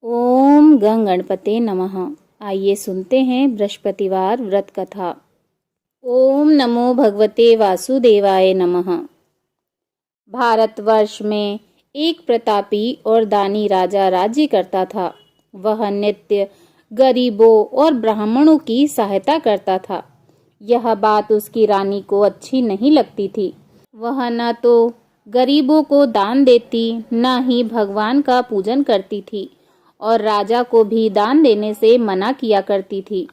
ओम गं गणपते नमः। आइए सुनते हैं बृहस्पतिवार व्रत कथा। ओम नमो भगवते वासुदेवाय नमः। भारतवर्ष में एक प्रतापी और दानी राजा राज्य करता था। वह नित्य गरीबों और ब्राह्मणों की सहायता करता था। यह बात उसकी रानी को अच्छी नहीं लगती थी। वह न तो गरीबों को दान देती, न ही भगवान का पूजन करती थी और राजा को भी दान देने से मना किया करती थी।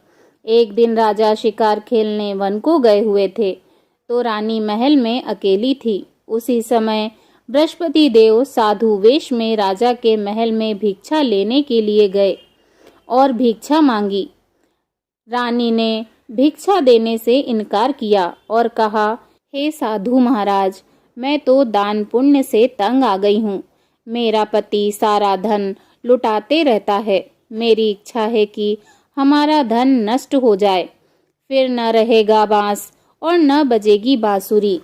एक दिन राजा शिकार खेलने वन को गए हुए थे, तो रानी महल में अकेली थी। उसी समय बृहस्पति देव साधु वेश में राजा के महल में भिक्षा लेने के लिए गए और भिक्षा मांगी। रानी ने भिक्षा देने से इनकार किया और कहा, हे साधु महाराज, मैं तो दान पुण्य से तंग आ गई हूँ। मेरा पति सारा धन लुटाते रहता है। मेरी इच्छा है कि हमारा धन नष्ट हो जाए, फिर न रहेगा बांस और न बजेगी बांसुरी।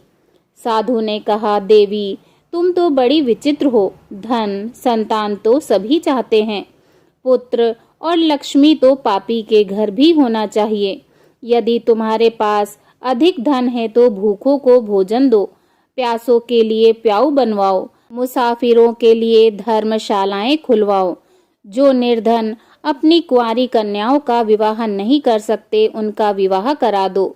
साधु ने कहा, देवी, तुम तो बड़ी विचित्र हो। धन संतान तो सभी चाहते हैं, पुत्र और लक्ष्मी तो पापी के घर भी होना चाहिए। यदि तुम्हारे पास अधिक धन है तो भूखों को भोजन दो, प्यासों के लिए प्याऊ बनवाओ, मुसाफिरों के लिए धर्मशालाएं खुलवाओ। जो निर्धन अपनी कुंवारी कन्याओं का विवाह नहीं कर सकते, उनका विवाह करा दो।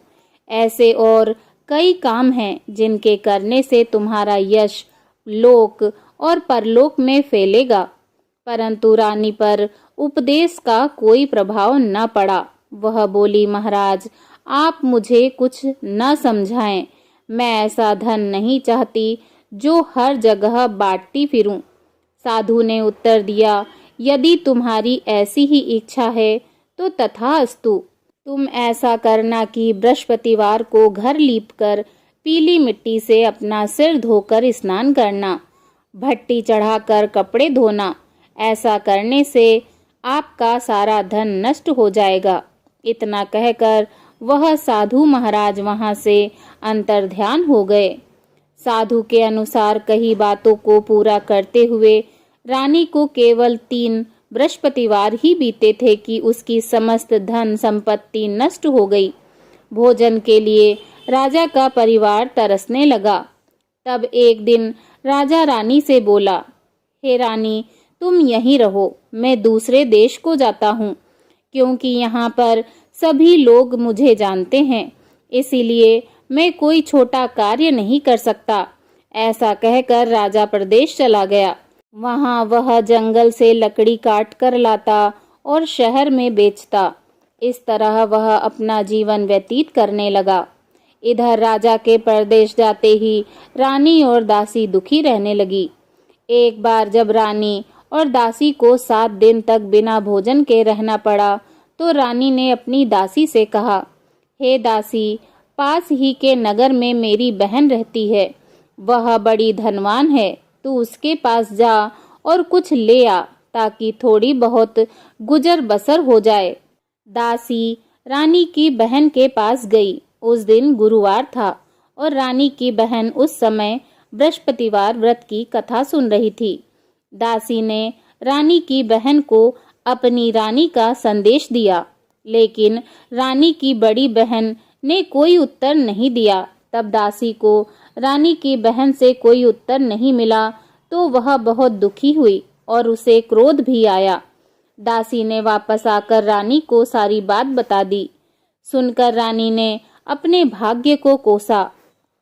ऐसे और कई काम हैं जिनके करने से तुम्हारा यश लोक और परलोक में फैलेगा। परंतु रानी पर उपदेश का कोई प्रभाव न पड़ा। वह बोली, महाराज, आप मुझे कुछ न समझाएं। मैं ऐसा धन नहीं चाहती जो हर जगह बांटती फिरूं। साधु ने उत्तर दिया, यदि तुम्हारी ऐसी ही इच्छा है तो तथास्तु। तुम ऐसा करना कि बृहस्पतिवार को घर लीपकर पीली मिट्टी से अपना सिर धोकर स्नान करना, भट्टी चढ़ाकर कपड़े धोना। ऐसा करने से आपका सारा धन नष्ट हो जाएगा। इतना कहकर वह साधु महाराज वहां से अंतर्ध्यान हो गए। साधु के अनुसार कई बातों को पूरा करते हुए रानी को केवल 3 बृहस्पतिवार ही बीते थे कि उसकी समस्त धन संपत्ति नष्ट हो गई। भोजन के लिए राजा का परिवार तरसने लगा। तब एक दिन राजा रानी से बोला, हे रानी, तुम यहीं रहो, मैं दूसरे देश को जाता हूँ, क्योंकि यहाँ पर सभी लोग मुझे जानते हैं, इसीलिए मैं कोई छोटा कार्य नहीं कर सकता। ऐसा कहकर राजा प्रदेश चला गया। वहां वह जंगल से लकड़ी काट कर लाता और शहर में बेचता। इस तरह वह अपना जीवन व्यतीत करने लगा। इधर राजा के परदेश जाते ही रानी और दासी दुखी रहने लगी। एक बार जब रानी और दासी को 7 दिन तक बिना भोजन के रहना पड़ा, तो रानी ने अपनी दासी से कहा, हे दासी, पास ही के नगर में मेरी बहन रहती है। वह बड़ी धनवान है। तू उसके पास जा और कुछ ले आ, ताकि थोड़ी बहुत गुजर बसर हो जाए। दासी रानी की बहन के पास गई। उस दिन गुरुवार था और रानी की बहन उस समय बृहस्पतिवार व्रत की कथा सुन रही थी। दासी ने रानी की बहन को अपनी रानी का संदेश दिया, लेकिन रानी की बड़ी बहन ने कोई उत्तर नहीं दिया। तब दासी को रानी की बहन से कोई उत्तर नहीं मिला तो वह बहुत दुखी हुई और उसे क्रोध भी आया। दासी ने वापस आकर रानी को सारी बात बता दी। सुनकर रानी ने अपने भाग्य को कोसा।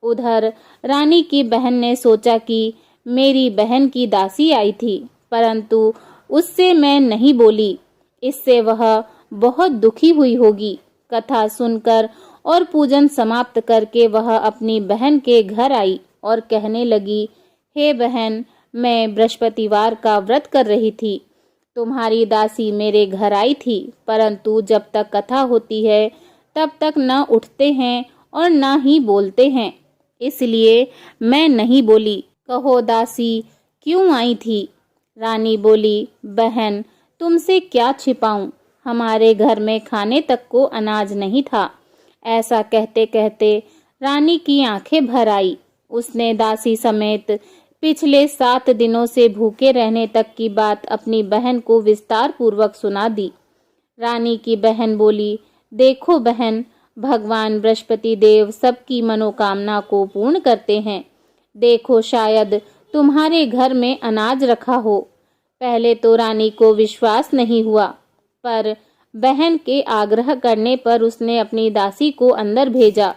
उधर रानी की बहन ने सोचा कि मेरी बहन की दासी आई थी, परंतु उससे मैं नहीं बोली, इससे वह बहुत दुखी हुई होगी। कथा सुनकर और पूजन समाप्त करके वह अपनी बहन के घर आई और कहने लगी, हे बहन, मैं बृहस्पतिवार का व्रत कर रही थी। तुम्हारी दासी मेरे घर आई थी, परंतु जब तक कथा होती है तब तक न उठते हैं और न ही बोलते हैं, इसलिए मैं नहीं बोली। कहो दासी, क्यों आई थी? रानी बोली, बहन, तुमसे क्या छिपाऊं, हमारे घर में खाने तक को अनाज नहीं था। ऐसा कहते कहते रानी की आंखें भर आई। उसने दासी समेत पिछले 7 दिनों से भूखे रहने तक की बात अपनी बहन को विस्तार पूर्वक सुना दी। रानी की बहन बोली, देखो बहन, भगवान बृहस्पति देव सबकी मनोकामना को पूर्ण करते हैं। देखो, शायद तुम्हारे घर में अनाज रखा हो। पहले तो रानी को विश्वास नहीं हुआ, पर बहन के आग्रह करने पर उसने अपनी दासी को अंदर भेजा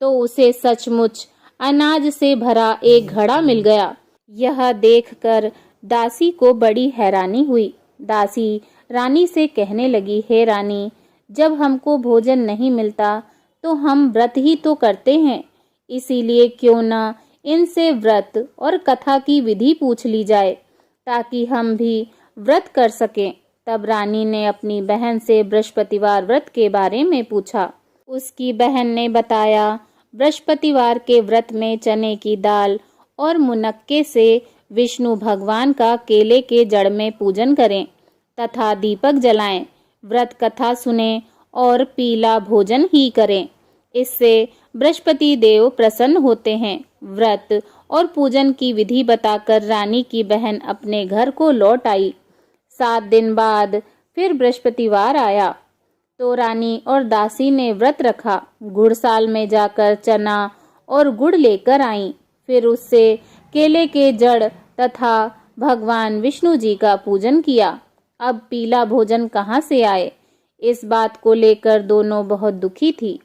तो उसे सचमुच अनाज से भरा एक घड़ा मिल गया। यह देखकर दासी को बड़ी हैरानी हुई। दासी रानी से कहने लगी, हे रानी, जब हमको भोजन नहीं मिलता तो हम व्रत ही तो करते हैं, इसीलिए क्यों न इनसे व्रत और कथा की विधि पूछ ली जाए ताकि हम भी व्रत कर सकें। तब रानी ने अपनी बहन से बृहस्पतिवार व्रत के बारे में पूछा। उसकी बहन ने बताया, बृहस्पतिवार के व्रत में चने की दाल और मुनक्के से विष्णु भगवान का केले के जड़ में पूजन करें तथा दीपक जलाएं, व्रत कथा सुनें और पीला भोजन ही करें। इससे बृहस्पति देव प्रसन्न होते हैं। व्रत और पूजन की विधि बताकर रानी की बहन अपने घर को लौट आई। 7 दिन बाद फिर बृहस्पतिवार आया तो रानी और दासी ने व्रत रखा। गुड़साल में जाकर चना और गुड़ लेकर आईं। फिर उससे केले के जड़ तथा भगवान विष्णु जी का पूजन किया। अब पीला भोजन कहाँ से आए, इस बात को लेकर दोनों बहुत दुखी थी।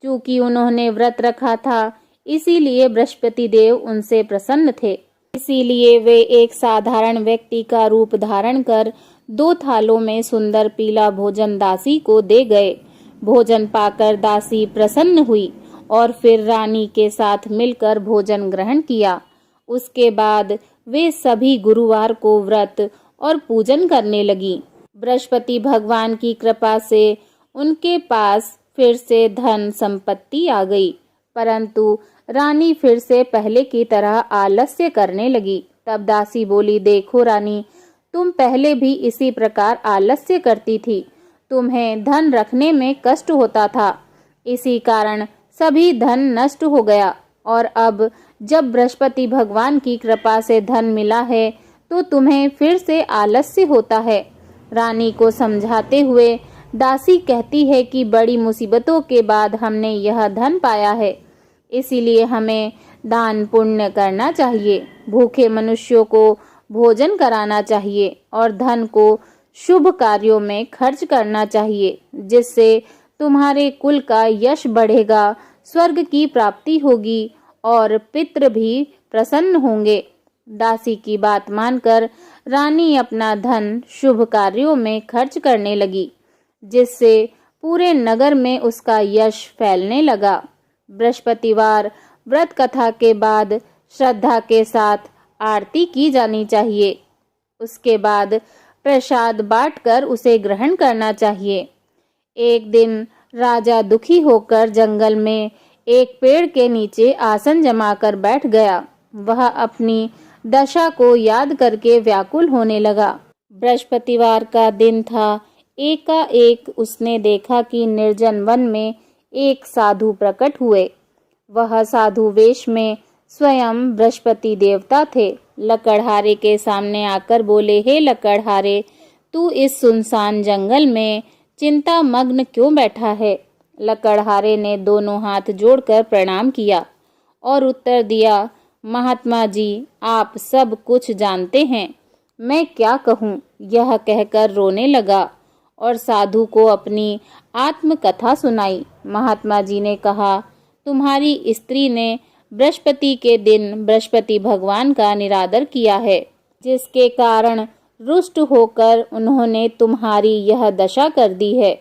चूंकि उन्होंने व्रत रखा था, इसीलिए बृहस्पति देव उनसे प्रसन्न थे। इसीलिए वे एक साधारण व्यक्ति का रूप धारण कर 2 थालों में सुंदर पीला भोजन दासी को दे गए। भोजन पाकर दासी प्रसन्न हुई और फिर रानी के साथ मिलकर भोजन ग्रहण किया। उसके बाद वे सभी गुरुवार को व्रत और पूजन करने लगी। बृहस्पति भगवान की कृपा से उनके पास फिर से धन संपत्ति आ गई, परंतु रानी फिर से पहले की तरह आलस्य करने लगी। तब दासी बोली, देखो रानी, तुम पहले भी इसी प्रकार आलस्य करती थी। तुम्हें धन रखने में कष्ट होता था, इसी कारण सभी धन नष्ट हो गया, और अब जब बृहस्पति भगवान की कृपा से धन मिला है तो तुम्हें फिर से आलस्य होता है। रानी को समझाते हुए दासी कहती है कि बड़ी मुसीबतों के बाद हमने यह धन पाया है, इसीलिए हमें दान पुण्य करना चाहिए, भूखे मनुष्यों को भोजन कराना चाहिए और धन को शुभ कार्यों में खर्च करना चाहिए, जिससे तुम्हारे कुल का यश बढ़ेगा, स्वर्ग की प्राप्ति होगी और पितृ भी प्रसन्न होंगे। दासी की बात मानकर रानी अपना धन शुभ कार्यों में खर्च करने लगी, जिससे पूरे नगर में उसका यश फैलने लगा। बृहस्पतिवार व्रत कथा के बाद श्रद्धा के साथ आरती की जानी चाहिए। उसके बाद प्रसाद बांटकर उसे ग्रहण करना चाहिए। एक दिन राजा दुखी होकर जंगल में एक पेड़ के नीचे आसन जमाकर बैठ गया। वह अपनी दशा को याद करके व्याकुल होने लगा। बृहस्पतिवार का दिन था। एकाएक उसने देखा कि निर्जन वन में एक साधु प्रकट हुए। वह साधु वेश में स्वयं बृहस्पति देवता थे। लकड़हारे के सामने आकर बोले, हे लकड़हारे, तू इस सुनसान जंगल में चिंता मग्न क्यों बैठा है? लकड़हारे ने दोनों हाथ जोड़कर प्रणाम किया और उत्तर दिया, महात्मा जी, आप सब कुछ जानते हैं, मैं क्या कहूँ? यह कहकर रोने लगा और साधु को अपनी आत्मकथा सुनाई। महात्मा जी ने कहा, तुम्हारी स्त्री ने बृहस्पति के दिन बृहस्पति भगवान का निरादर किया है, जिसके कारण रुष्ट होकर उन्होंने तुम्हारी यह दशा कर दी है।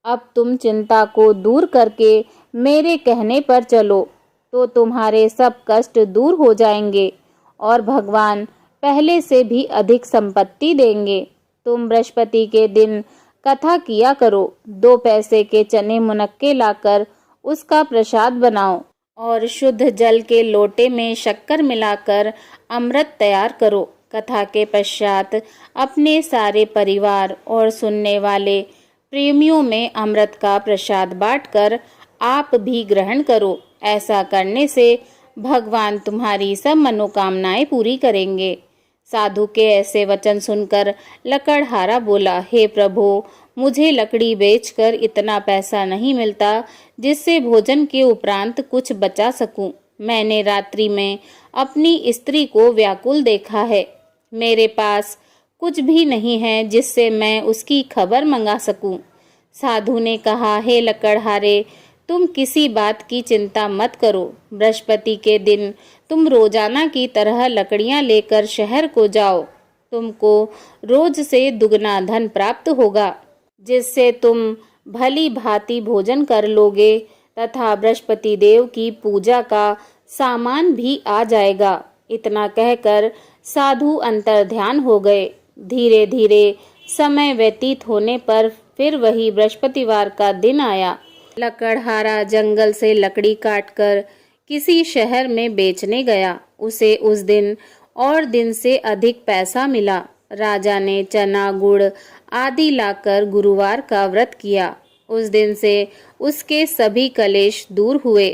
अब तुम चिंता को दूर करके मेरे कहने पर चलो तो तुम्हारे सब कष्ट दूर हो जाएंगे और भगवान पहले से भी अधिक संपत्ति देंगे। तुम बृहस्पति के दिन कथा किया करो। 2 पैसे के चने मुनक्के लाकर उसका प्रसाद बनाओ और शुद्ध जल के लोटे में शक्कर मिलाकर अमृत तैयार करो। कथा के पश्चात अपने सारे परिवार और सुनने वाले प्रेमियों में अमृत का प्रसाद बांटकर आप भी ग्रहण करो। ऐसा करने से भगवान तुम्हारी सब मनोकामनाएं पूरी करेंगे। साधु के ऐसे वचन सुनकर लकड़हारा बोला, हे प्रभु, मुझे लकड़ी बेचकर इतना पैसा नहीं मिलता जिससे भोजन के उपरांत कुछ बचा सकूं। मैंने रात्रि में अपनी स्त्री को व्याकुल देखा है। मेरे पास कुछ भी नहीं है जिससे मैं उसकी खबर मंगा सकूं। साधु ने कहा, हे लकड़हारे, तुम किसी बात की चिंता मत करो। बृहस्पति के दिन तुम रोजाना की तरह लकड़ियां लेकर शहर को जाओ। तुमको रोज से दुगना धन प्राप्त होगा, जिससे तुम भली भांति भोजन कर लोगे तथा बृहस्पति देव की पूजा का सामान भी आ जाएगा। इतना कहकर साधु अंतर्ध्यान हो गए। धीरे धीरे समय व्यतीत होने पर फिर वही बृहस्पतिवार का दिन आया। लकड़हारा जंगल से लकड़ी काटकर किसी शहर में बेचने गया। उसे उस दिन और दिन से अधिक पैसा मिला। राजा ने चना, गुड़ आदि लाकर गुरुवार का व्रत किया। उस दिन से उसके सभी कलेश दूर हुए।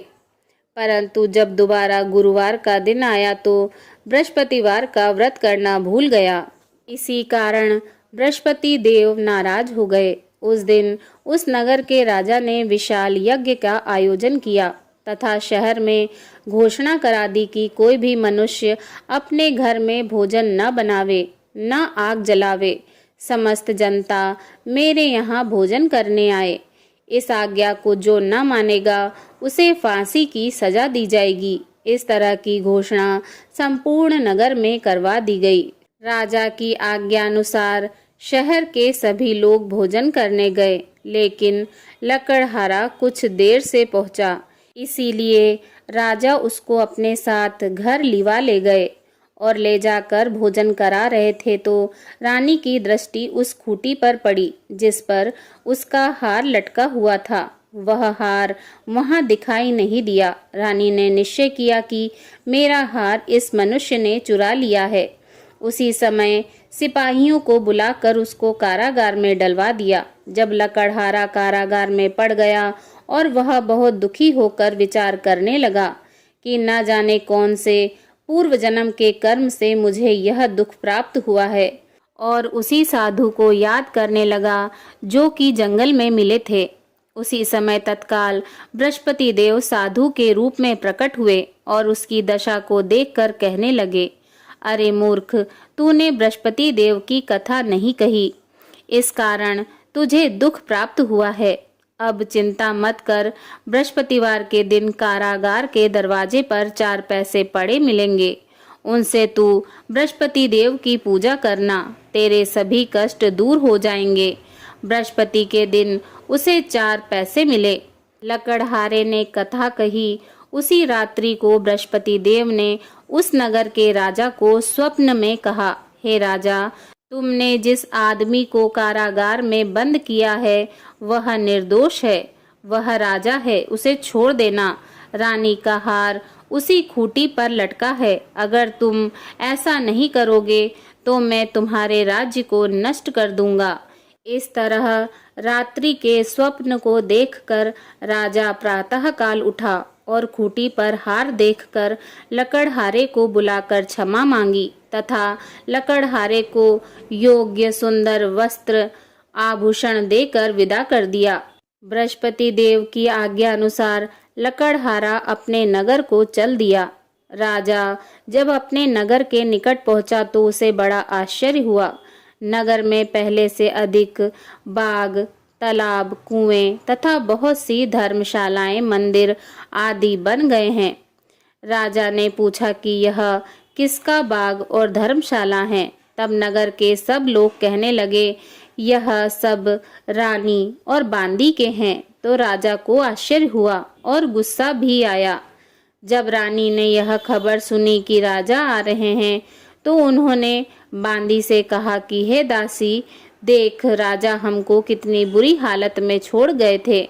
परंतु जब दोबारा गुरुवार का दिन आया तो बृहस्पतिवार का व्रत करना भूल गया। इसी कारण बृहस्पति देव नाराज हो गए। उस दिन उस नगर के राजा ने विशाल यज्ञ का आयोजन किया तथा शहर में घोषणा करा दी कि कोई भी मनुष्य अपने घर में भोजन न बनावे, न आग जलावे। समस्त जनता मेरे यहाँ भोजन करने आए। इस आज्ञा को जो न मानेगा उसे फांसी की सजा दी जाएगी। इस तरह की घोषणा संपूर्ण नगर में करवा दी गई। राजा की आज्ञानुसार शहर के सभी लोग भोजन करने गए, लेकिन लकड़हारा कुछ देर से पहुंचा। इसीलिए राजा उसको अपने साथ घर लिवा ले गए और ले जाकर भोजन करा रहे थे तो रानी की दृष्टि उस खूंटी पर पड़ी जिस पर उसका हार लटका हुआ था। वह हार वहां दिखाई नहीं दिया। रानी ने निश्चय किया कि मेरा हार इस मनुष्य ने चुरा लिया है। उसी समय सिपाहियों को बुलाकर उसको कारागार में डलवा दिया। जब लकड़हारा कारागार में पड़ गया और वह बहुत दुखी होकर विचार करने लगा कि न जाने कौन से पूर्व जन्म के कर्म से मुझे यह दुख प्राप्त हुआ है, और उसी साधु को याद करने लगा जो कि जंगल में मिले थे। उसी समय तत्काल बृहस्पति देव साधु के रूप में प्रकट हुए और उसकी दशा को देखकर कहने लगे, अरे मूर्ख, तूने बृहस्पति देव की कथा नहीं कही, इस कारण तुझे दुख प्राप्त हुआ है। अब चिंता मत कर, बृहस्पतिवार के दिन कारागार के दरवाजे पर 4 पैसे पड़े मिलेंगे। उनसे तू बृहस्पति देव की पूजा करना, तेरे सभी कष्ट दूर हो जाएंगे। बृहस्पति के दिन उसे 4 पैसे मिले। लकड़हारे ने कथा कही। उसी रात्रि को बृहस्पति देव ने उस नगर के राजा को स्वप्न में कहा, हे राजा, तुमने जिस आदमी को कारागार में बंद किया है वह निर्दोष है, वह राजा है, उसे छोड़ देना। रानी का हार उसी खूंटी पर लटका है। अगर तुम ऐसा नहीं करोगे तो मैं तुम्हारे राज्य को नष्ट कर दूंगा। इस तरह रात्रि के स्वप्न को देखकर राजा प्रातःकाल उठा और खूंटी पर हार देखकर लकड़हारे को बुलाकर क्षमा मांगी तथा लकड़हारे को योग्य सुंदर वस्त्र आभूषण देकर विदा कर दिया। बृहस्पति देव की आज्ञा अनुसार लकड़हारा अपने नगर को चल दिया। राजा जब अपने नगर के निकट पहुंचा तो उसे बड़ा आश्चर्य हुआ। नगर में पहले से अधिक बाग, तालाब, कुएं तथा बहुत सी धर्मशालाएं, मंदिर आदि बन गए हैं। राजा ने पूछा कि यह किसका बाग और धर्मशाला है। तब नगर के सब लोग कहने लगे, यह सब रानी और बांदी के हैं। तो राजा को आश्चर्य हुआ और गुस्सा भी आया। जब रानी ने यह खबर सुनी कि राजा आ रहे हैं तो उन्होंने बांदी से कहा कि हे दासी, देख, राजा हमको कितनी बुरी हालत में छोड़ गए थे।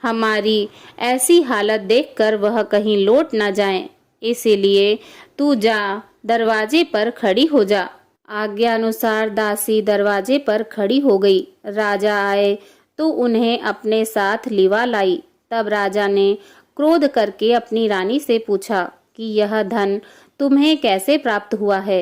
हमारी ऐसी हालत देखकर वह कहीं लौट न जाएं, इसीलिए तू जा, दरवाजे पर खड़ी हो जा। आज्ञा अनुसार दासी दरवाजे पर खड़ी हो गई। राजा आए तो उन्हें अपने साथ लिवा लाई। तब राजा ने क्रोध करके अपनी रानी से पूछा, कि यह धन तुम्हें कैसे प्राप्त हुआ है।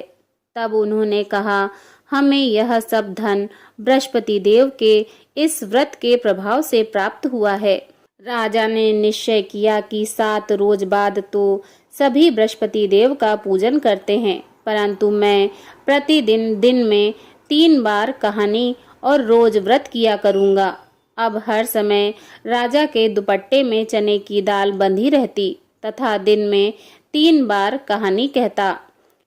तब उन्होंने कहा, हमें यह सब धन बृहस्पति देव के इस व्रत के प्रभाव से प्राप्त हुआ है। राजा ने निश्चय किया कि 7 रोज बाद तो सभी बृहस्पति देव का पूजन करते हैं, परंतु मैं प्रतिदिन दिन में 3 बार कहानी और रोज व्रत किया करूंगा। अब हर समय राजा के दुपट्टे में चने की दाल बंधी रहती तथा दिन में 3 बार कहानी कहता।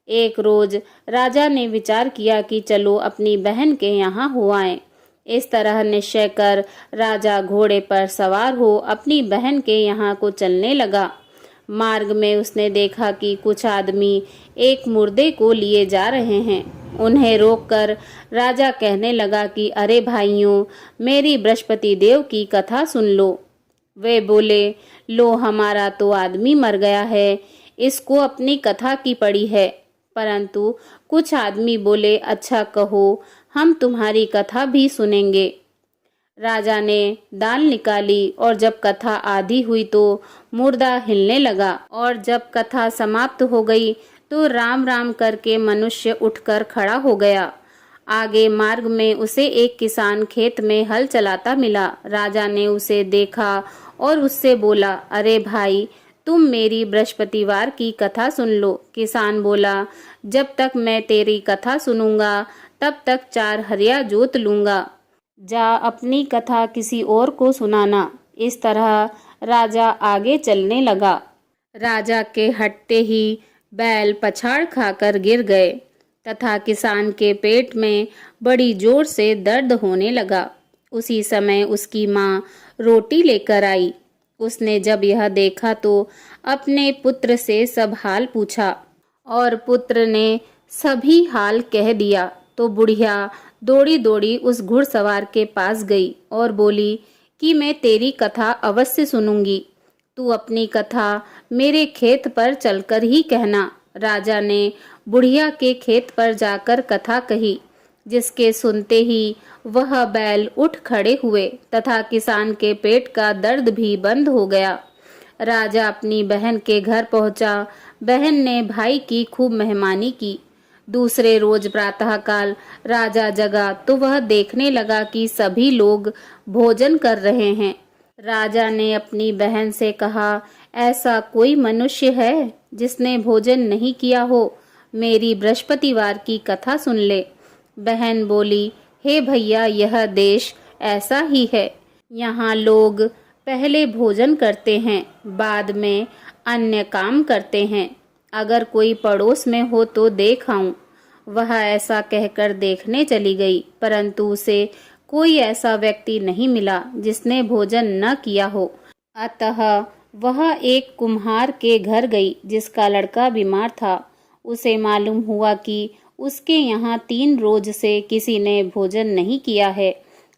एक रोज राजा ने विचार किया कि चलो अपनी बहन के यहाँ हो आएं। इस तरह निश्चय कर राजा घोड़े पर सवार हो अपनी बहन के यहाँ को चलने लगा। मार्ग में उसने देखा कि कुछ आदमी एक मुर्दे को लिए जा रहे हैं। उन्हें रोककर राजा कहने लगा कि अरे भाइयों, मेरी बृहस्पति देव की कथा सुन लो। वे बोले, लो हमारा तो आदमी मर गया है, इसको अपनी कथा की पड़ी है। परंतु कुछ आदमी बोले, अच्छा कहो, हम तुम्हारी कथा भी सुनेंगे। राजा ने दाल निकाली और जब कथा आधी हुई तो मुर्दा हिलने लगा, और जब कथा समाप्त हो गई तो राम राम करके मनुष्य उठकर खड़ा हो गया। आगे मार्ग में उसे एक किसान खेत में हल चलाता मिला। राजा ने उसे देखा और उससे बोला, अरे भाई, तुम मेरी बृहस्पतिवार की कथा सुन लो। किसान बोला, जब तक मैं तेरी कथा सुनूंगा तब तक 4 हरिया जोत लूंगा। जा अपनी कथा किसी और को सुनाना। इस तरह राजा आगे चलने लगा। राजा के हटते ही बैल पछाड़ खाकर गिर गए तथा किसान के पेट में बड़ी जोर से दर्द होने लगा। उसी समय उसकी माँ रोटी लेकर आई। उसने जब यह देखा तो अपने पुत्र से सब हाल पूछा और पुत्र ने सभी हाल कह दिया। तो बुढ़िया दौड़ी दौड़ी उस घुड़सवार के पास गई और बोली कि मैं तेरी कथा अवश्य सुनूंगी, तू अपनी कथा मेरे खेत पर चलकर ही कहना। राजा ने बुढ़िया के खेत पर जाकर कथा कही, जिसके सुनते ही वह बैल उठ खड़े हुए तथा किसान के पेट का दर्द भी बंद हो गया। राजा अपनी बहन के घर पहुंचा। बहन ने भाई की खूब मेहमानी की। दूसरे रोज प्रातःकाल राजा जगा तो वह देखने लगा कि सभी लोग भोजन कर रहे हैं। राजा ने अपनी बहन से कहा, ऐसा कोई मनुष्य है जिसने भोजन नहीं किया हो? मेरी बृहस्पतिवार की कथा सुन ले। बहन बोली, हे भैया, यह देश ऐसा ही है। यहाँ लोग पहले भोजन करते हैं, बाद में अन्य काम करते हैं। अगर कोई पड़ोस में हो तो देख आऊं। वह ऐसा कहकर देखने चली गई, परंतु उसे कोई ऐसा व्यक्ति नहीं मिला जिसने भोजन न किया हो। अतः वह एक कुम्हार के घर गई जिसका लड़का बीमार था। उसे मालूम हुआ कि उसके यहाँ 3 रोज से किसी ने भोजन नहीं किया है।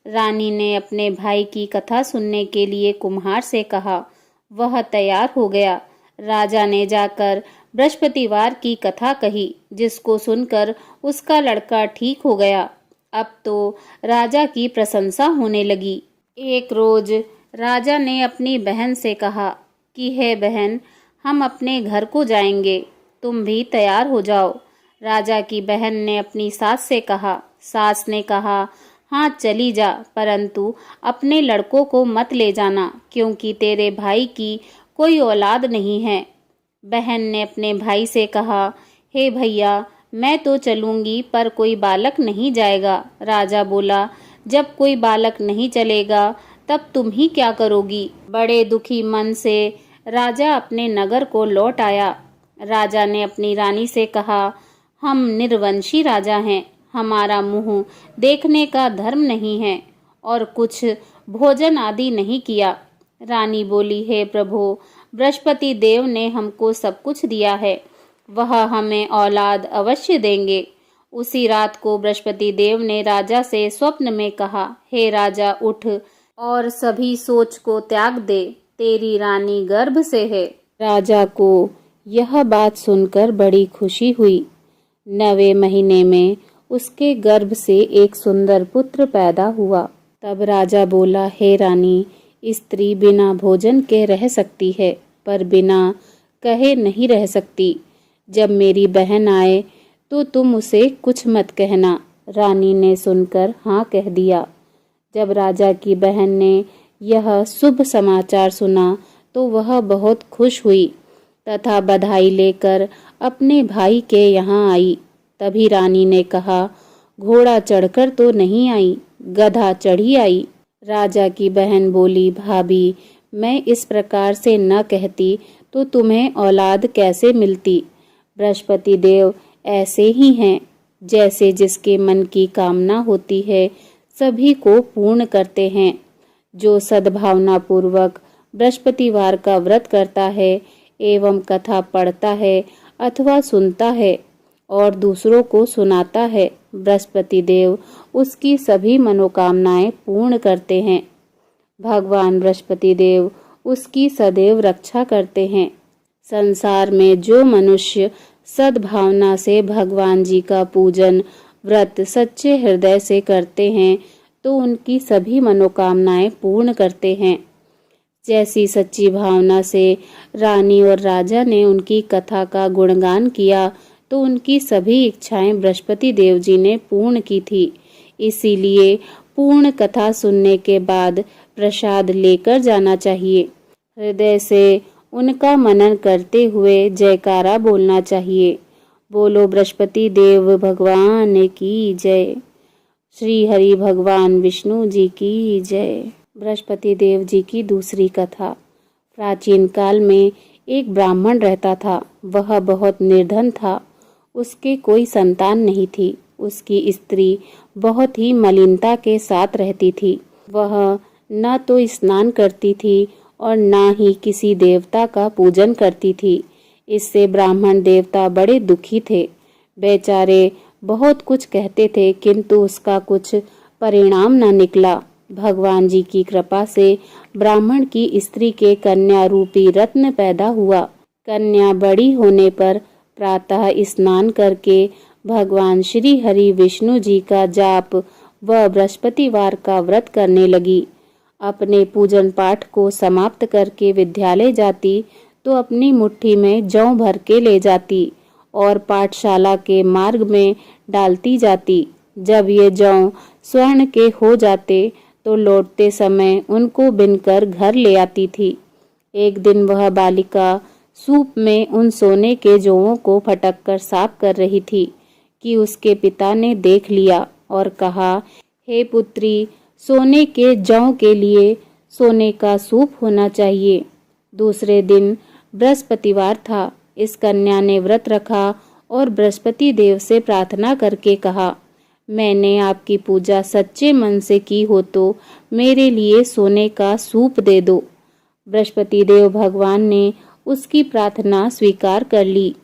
रानी ने अपने भाई की कथा सुनने के लिए कुम्हार से कहा। वह तैयार हो गया। राजा ने जाकर बृहस्पतिवार की कथा कही, जिसको सुनकर उसका लड़का ठीक हो गया। अब तो राजा की प्रशंसा होने लगी। एक रोज राजा ने अपनी बहन से कहा कि हे बहन, हम अपने घर को जाएंगे, तुम भी तैयार हो जाओ। राजा की बहन ने अपनी सास से कहा। सास ने कहा, हाँ चली जा, परंतु अपने लड़कों को मत ले जाना, क्योंकि तेरे भाई की कोई औलाद नहीं है। बहन ने अपने भाई से कहा, हे भैया, मैं तो चलूंगी पर कोई बालक नहीं जाएगा। राजा बोला, जब कोई बालक नहीं चलेगा तब तुम ही क्या करोगी? बड़े दुखी मन से राजा अपने नगर को लौट आया। राजा ने अपनी रानी से कहा, हम निर्वंशी राजा हैं, हमारा मुंह देखने का धर्म नहीं है और कुछ भोजन आदि नहीं किया। रानी बोली, हे प्रभु, बृहस्पति देव ने हमको सब कुछ दिया है, वह हमें औलाद अवश्य देंगे। उसी रात को बृहस्पति देव ने राजा से स्वप्न में कहा, हे राजा, उठ और सभी सोच को त्याग दे, तेरी रानी गर्भ से है। राजा को यह बात सुनकर बड़ी खुशी हुई। 9वें महीने में उसके गर्भ से एक सुंदर पुत्र पैदा हुआ। तब राजा बोला, हे रानी, स्त्री बिना भोजन के रह सकती है, पर बिना कहे नहीं रह सकती। जब मेरी बहन आए तो तुम उसे कुछ मत कहना। रानी ने सुनकर हाँ कह दिया। जब राजा की बहन ने यह शुभ समाचार सुना तो वह बहुत खुश हुई तथा बधाई लेकर अपने भाई के यहाँ आई। तभी रानी ने कहा, घोड़ा चढ़कर तो नहीं आई, गधा चढ़ी आई। राजा की बहन बोली, भाभी, मैं इस प्रकार से न कहती तो तुम्हें औलाद कैसे मिलती। बृहस्पति देव ऐसे ही हैं, जैसे जिसके मन की कामना होती है सभी को पूर्ण करते हैं। जो सद्भावना पूर्वक बृहस्पतिवार का व्रत करता है एवं कथा पढ़ता है अथवा सुनता है और दूसरों को सुनाता है, बृहस्पति देव उसकी सभी मनोकामनाएं पूर्ण करते हैं। भगवान बृहस्पति देव उसकी सदैव रक्षा करते हैं। संसार में जो मनुष्य सद्भावना से भगवान जी का पूजन व्रत सच्चे हृदय से करते हैं तो उनकी सभी मनोकामनाएं पूर्ण करते हैं। जैसी सच्ची भावना से रानी और राजा ने उनकी कथा का गुणगान किया तो उनकी सभी इच्छाएं बृहस्पति देव जी ने पूर्ण की थी। इसीलिए पूर्ण कथा सुनने के बाद प्रसाद लेकर जाना चाहिए। हृदय से उनका मनन करते हुए जयकारा बोलना चाहिए। बोलो बृहस्पति देव भगवान की जय। श्री हरि भगवान विष्णु जी की जय। बृहस्पति देव जी की दूसरी कथा। प्राचीन काल में एक ब्राह्मण रहता था। वह बहुत निर्धन था। उसके कोई संतान नहीं थी। उसकी स्त्री बहुत ही मलिनता के साथ रहती थी। वह न तो स्नान करती थी और न ही किसी देवता का पूजन करती थी। इससे ब्राह्मण देवता बड़े दुखी थे। बेचारे बहुत कुछ कहते थे किंतु उसका कुछ परिणाम न निकला। भगवान जी की कृपा से ब्राह्मण की स्त्री के कन्या रूपी रत्न पैदा हुआ। कन्या बड़ी होने पर प्रातः स्नान करके भगवान श्री हरि विष्णु जी का जाप व बृहस्पतिवार का व्रत करने लगी। अपने पूजन पाठ को समाप्त करके विद्यालय जाती तो अपनी मुट्ठी में जौ भर के ले जाती और पाठशाला के मार्ग में डालती जाती। जब ये जौ स्वर्ण के हो जाते तो लौटते समय उनको बिनकर घर ले आती थी। एक दिन वह बालिका सूप में उन सोने के जौओं को फटक कर साफ कर रही थी कि उसके पिता ने देख लिया और कहा, हे पुत्री, सोने के जौ के लिए सोने का सूप होना चाहिए। दूसरे दिन बृहस्पतिवार था। इस कन्या ने व्रत रखा और बृहस्पति देव से प्रार्थना करके कहा, मैंने आपकी पूजा सच्चे मन से की हो तो मेरे लिए सोने का सूप दे दो। बृहस्पति देव भगवान ने उसकी प्रार्थना स्वीकार कर ली।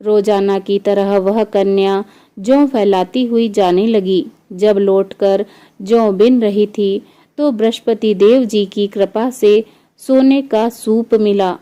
रोजाना की तरह वह कन्या जौ फैलाती हुई जाने लगी। जब लौटकर जौ बिन रही थी तो बृहस्पति देव जी की कृपा से सोने का सूप मिला।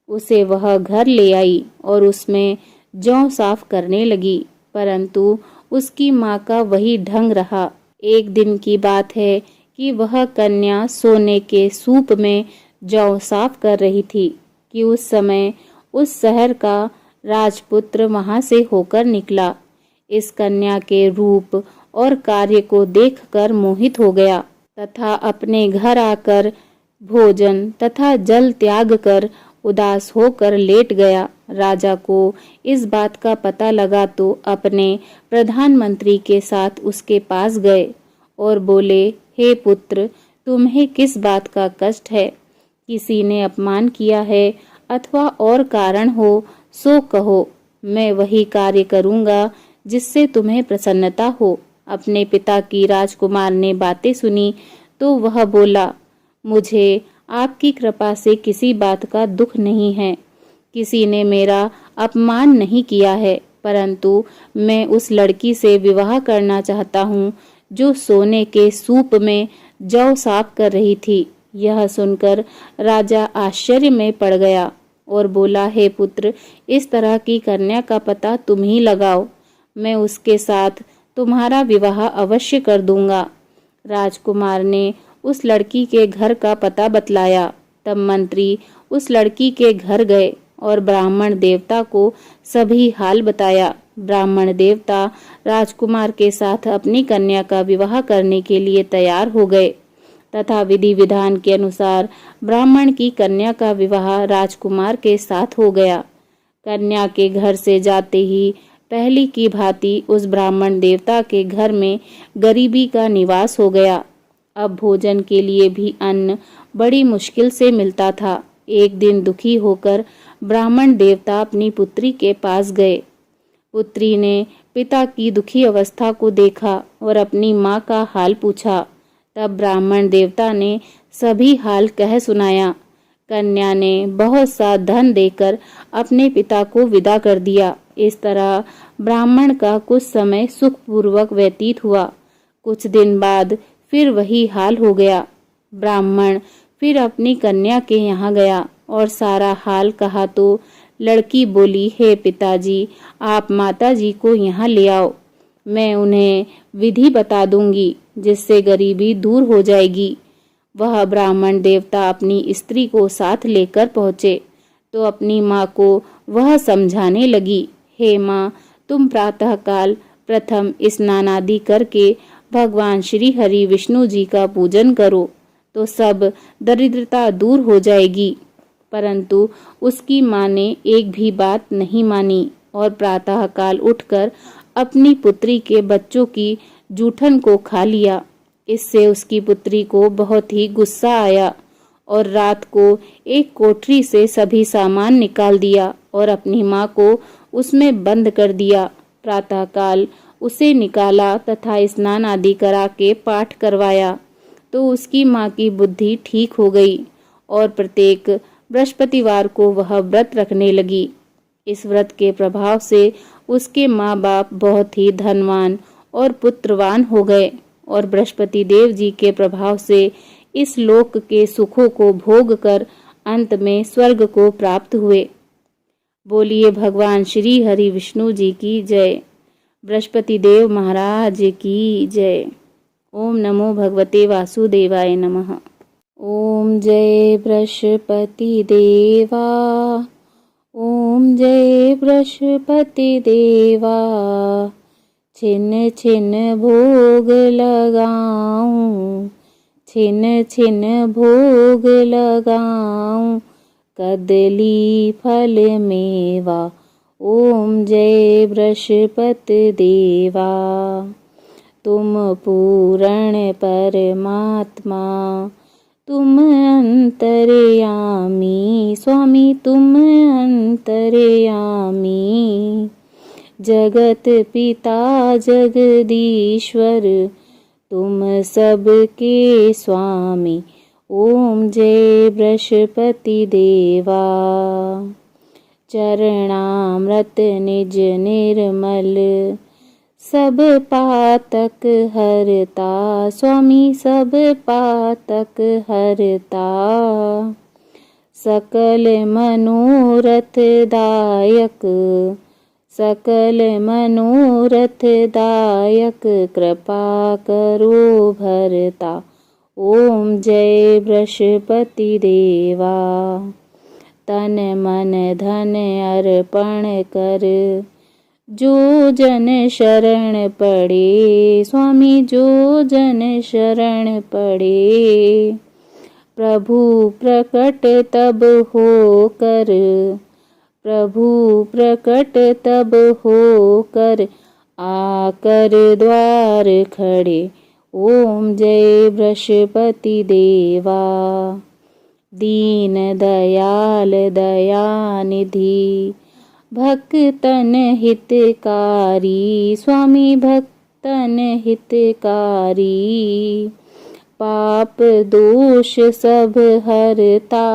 उसे वह घर ले आई और उसमें जौ साफ करने लगी, परंतु उसकी माँ का वही ढंग रहा। एक दिन की बात है कि वह कन्या सोने के सूप में जौ साफ कर रही थी कि उस समय उस शहर का राजपुत्र वहां से होकर निकला। इस कन्या के रूप और कार्य को देखकर मोहित हो गया तथा अपने घर आकर भोजन तथा जल त्याग कर उदास होकर लेट गया। राजा को इस बात का पता लगा तो अपने प्रधानमंत्री के साथ उसके पास गए और बोले, हे पुत्र, तुम्हें किस बात का कष्ट है? किसी ने अपमान किया है अथवा और कारण हो सो कहो। मैं वही कार्य करूंगा जिससे तुम्हें प्रसन्नता हो। अपने पिता की राजकुमार ने बातें सुनी तो वह बोला, मुझे आपकी कृपा से किसी बात का दुख नहीं है। किसी ने मेरा अपमान नहीं किया है, परंतु मैं उस लड़की से विवाह करना चाहता हूँ जो सोने के सूप में जौ साफ कर रही थी। यह सुनकर राजा आश्चर्य में पड़ गया और बोला, हे पुत्र, इस तरह की कन्या का पता तुम ही लगाओ। मैं उसके साथ तुम्हारा विवाह अवश्य कर दूंगा। राजकुमार ने उस लड़की के घर का पता बतलाया। तब मंत्री उस लड़की के घर गए और ब्राह्मण देवता को सभी हाल बताया। ब्राह्मण देवता राजकुमार के साथ अपनी कन्या का विवाह करने के लिए तैयार हो गए तथा विधि विधान के अनुसार ब्राह्मण की कन्या का विवाह राजकुमार के साथ हो गया। कन्या के घर से जाते ही पहली की भांति उस ब्राह्मण देवता के घर में गरीबी का निवास हो गया। अब भोजन के लिए भी अन्न बड़ी मुश्किल से मिलता था। एक दिन दुखी होकर ब्राह्मण देवता अपनी पुत्री के पास गए। पुत्री ने पिता की दुखी अवस्था को देखा और अपनी माँ का हाल पूछा। तब ब्राह्मण देवता ने सभी हाल कह सुनाया। कन्या ने बहुत सा धन देकर अपने पिता को विदा कर दिया। इस तरह ब्राह्मण का कुछ समय सुखपूर्वक व्यतीत हुआ। कुछ दिन बाद फिर वही हाल हो गया। ब्राह्मण फिर अपनी कन्या के यहाँ गया और सारा हाल कहा तो लड़की बोली, हे पिताजी, आप माताजी को यहाँ ले आओ। मैं उन्हें विधि बता दूंगी जिससे गरीबी दूर हो जाएगी। वह ब्राह्मण देवता अपनी स्त्री को साथ लेकर पहुँचे तो अपनी माँ को वह समझाने लगी, हे माँ, तुम प्रातःकाल प्रथम स्नान आदि करके भगवान श्री हरि विष्णु जी का पूजन करो तो सब दरिद्रता दूर हो जाएगी। परंतु उसकी माँ ने एक भी बात नहीं मानी और प्रातःकाल उठकर अपनी पुत्री के बच्चों की जूठन को खा लिया। इससे उसकी पुत्री को बहुत ही गुस्सा आया और रात को एक कोठरी से सभी सामान निकाल दिया और अपनी माँ को उसमें बंद कर दिया। प्रातःकाल उसे निकाला तथा स्नान आदि करा के पाठ करवाया तो उसकी माँ की बुद्धि ठीक हो गई और प्रत्येक बृहस्पतिवार को वह व्रत रखने लगी। इस व्रत के प्रभाव से उसके माँ बाप बहुत ही धनवान और पुत्रवान हो गए और बृहस्पति देव जी के प्रभाव से इस लोक के सुखों को भोग कर अंत में स्वर्ग को प्राप्त हुए। बोलिए भगवान श्री हरि विष्णु जी की जय। बृहस्पति देव महाराज की जय। ओम नमो भगवते वासुदेवाय नमः। ओम जय बृहस्पति देवा। ओम जय बृहस्पति देवा। छिन छिन भोग लगाऊं, छिन छिन भोग लगाऊं, कदली फल मेवा। ओम जय बृहस्पति देवा। तुम पूर्ण परमात्मा, तुम अंतर्यामी, स्वामी तुम अंतर्यामी। जगत पिता जगदीश्वर, तुम सबके स्वामी। ओम जय बृहस्पति देवा। चरणामृत निज निर्मल, सब पातक हरता, स्वामी सब पातक हरता। सकल मनोरथ दायक, सकल मनोरथ दायक, कृपा करो भरता। ओम जय बृहस्पति देवा। तन मन धन अर्पण कर, जो जन शरण पड़े, स्वामी जो जन शरण पड़े। प्रभु प्रकट तब हो कर, प्रभु प्रकट तब हो कर, आकर द्वार खड़े। ओम जय बृहस्पति देवा। दीन दयाल दयानिधि, भक्तन हितकारी, स्वामी भक्तन हितकारी। पाप दोष सब हरता,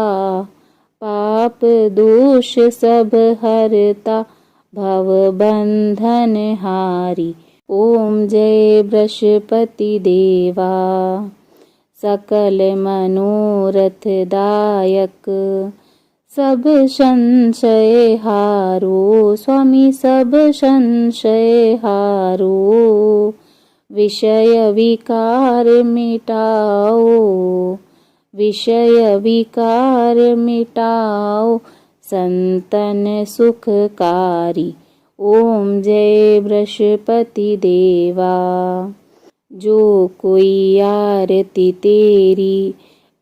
पाप दोष सब हरता, भव बंधन हारी। ओम जय बृहस्पति देवा। सकल मनोरथ दायक, सब संशय हारो, स्वामी सब संशय हारो। विषय विकार मिटाओ, विषय विकार मिटाओ, संतन सुखकारी। ओम जय बृहस्पति देवा। जो कोई आरती तेरी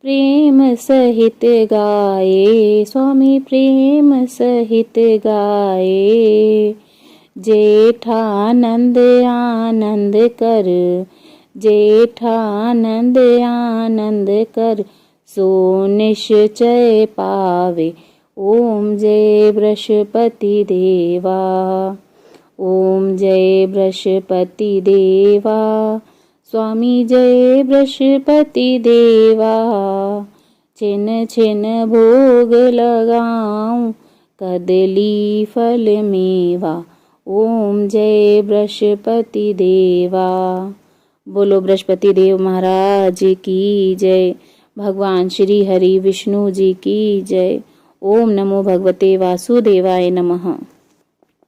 प्रेम सहित गाए, स्वामी प्रेम सहित गाए। जेठानंद आनंद कर, जेठानंद आनंद कर, सो निश्चय पावे। ओम जय बृहस्पति देवा। ओम जय बृहस्पति देवा। स्वामी जय बृहस्पति देवा। छिन छिन भोग लगाऊं, कदली फल मेवा। ओम जय बृहस्पति देवा। बोलो बृहस्पति देव महाराज की जय। भगवान श्री हरि विष्णु जी की जय। ओम नमो भगवते वासुदेवाय नमः।